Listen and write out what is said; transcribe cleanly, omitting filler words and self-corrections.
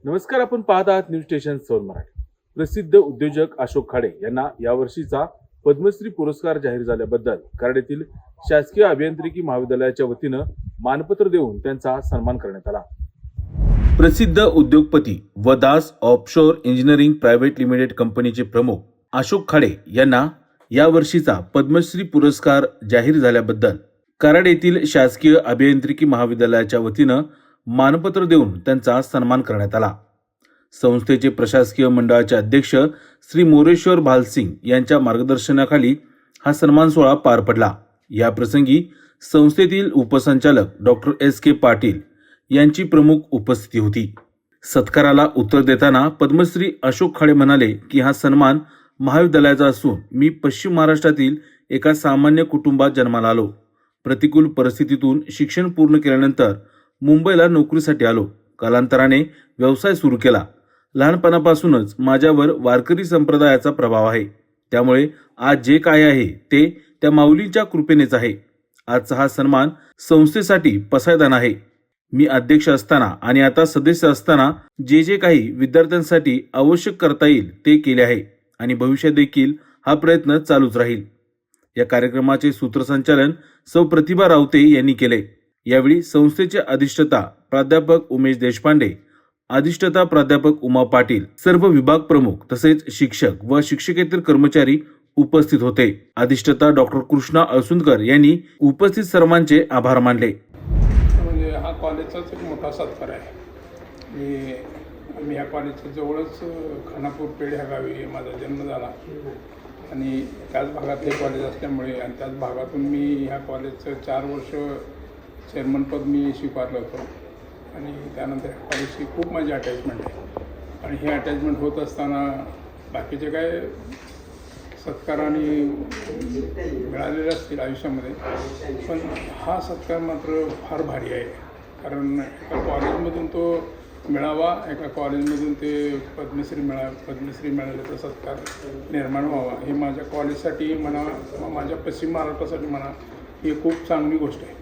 नमस्कार, आपण पाहत आहात न्यूज स्टेशन सौर मराठी। प्रसिद्ध उद्योजक अशोक खाडे यांना यावर्षीचा पद्मश्री पुरस्कार जाहीर झाल्याबद्दल कराड शासकीय अभियांत्रिकी महाविद्यालयाच्या वतीनं मानपत्र देऊन त्यांचा सन्मान करण्यात आला। प्रसिद्ध उद्योगपती व Das offshore engineering private limited कंपनीचे प्रमुख अशोक खाडे यांना यावर्षीचा पद्मश्री पुरस्कार जाहीर झाल्याबद्दल कराड येथील शासकीय अभियांत्रिकी महाविद्यालयाच्या वतीनं मानपत्र देऊन त्यांचा सन्मान करण्यात आला। संस्थेचे प्रशासकीय मंडळाचे अध्यक्ष श्री मोरेश्वर भालसिंग यांच्या मार्गदर्शनाखाली हा सन्मान सोहळा पार पडला। या प्रसंगी संस्थेतील उपसंचालक डॉक्टर S.K. पाटील यांची प्रमुख उपस्थिती होती। सत्काराला उत्तर देताना पद्मश्री अशोक खाडे म्हणाले की हा सन्मान महाविद्यालयाचा असून मी पश्चिम महाराष्ट्रातील एका सामान्य कुटुंबात जन्माला आलो। प्रतिकूल परिस्थितीतून शिक्षण पूर्ण केल्यानंतर मुंबईला नोकरीसाठी आलो। कालांतराने व्यवसाय सुरू केला। लहानपणापासूनच माझ्यावर वारकरी संप्रदायाचा प्रभाव आहे, त्यामुळे आज जे काय आहे ते त्या माऊलींच्या कृपेनेच आहे। आजचा हा सन्मान संस्थेसाठी पसायदान आहे। मी अध्यक्ष असताना आणि आता सदस्य असताना जे काही विद्यार्थ्यांसाठी आवश्यक करता येईल ते केले आहे आणि भविष्यात देखील हा प्रयत्न चालूच राहील। या कार्यक्रमाचे सूत्रसंचालन सौ प्रतिभा रावते यांनी केले। यावेळी संस्थेचे अधिष्ठाता प्राध्यापक उमेश देशपांडे, अधिष्ठाता प्राध्यापक उमा पाटील, सर्व विभाग प्रमुख तसेच शिक्षक व शिक्षकेतर कर्मचारी उपस्थित होते। अधिष्ठाता डॉक्टर कृष्णा अळसुंदकर यांनी उपस्थित सर्वांचे आभार मानले। म्हणजे हा कॉलेजचाच एक मोठा सत्कार आहे। मी ह्या कॉलेजच्या जवळच खानापूर पेठ ह्या गावी माझा जन्म झाला आणि त्याच भागात हे कॉलेज असल्यामुळे आणि त्याच भागातून मी ह्या कॉलेजचं 4 वर्ष चेअरमनपद मी स्वीकारलं होतं आणि त्यानंतर ह्या कॉलेजची खूप माझी अटॅचमेंट आहे आणि हे अटॅचमेंट होत असताना बाकीचे काय सत्कार आणि मिळालेले असतील आयुष्यामध्ये, पण हा सत्कार मात्र फार भारी आहे। कारण एका कॉलेजमधून तो मिळावा, एका कॉलेजमधून ते पद्मश्री मिळाल्याचा सत्कार निर्माण व्हावा, हे माझ्या कॉलेजसाठी म्हणा किंवा माझ्या पश्चिम महाराष्ट्रासाठी म्हणा ही खूप चांगली गोष्ट आहे।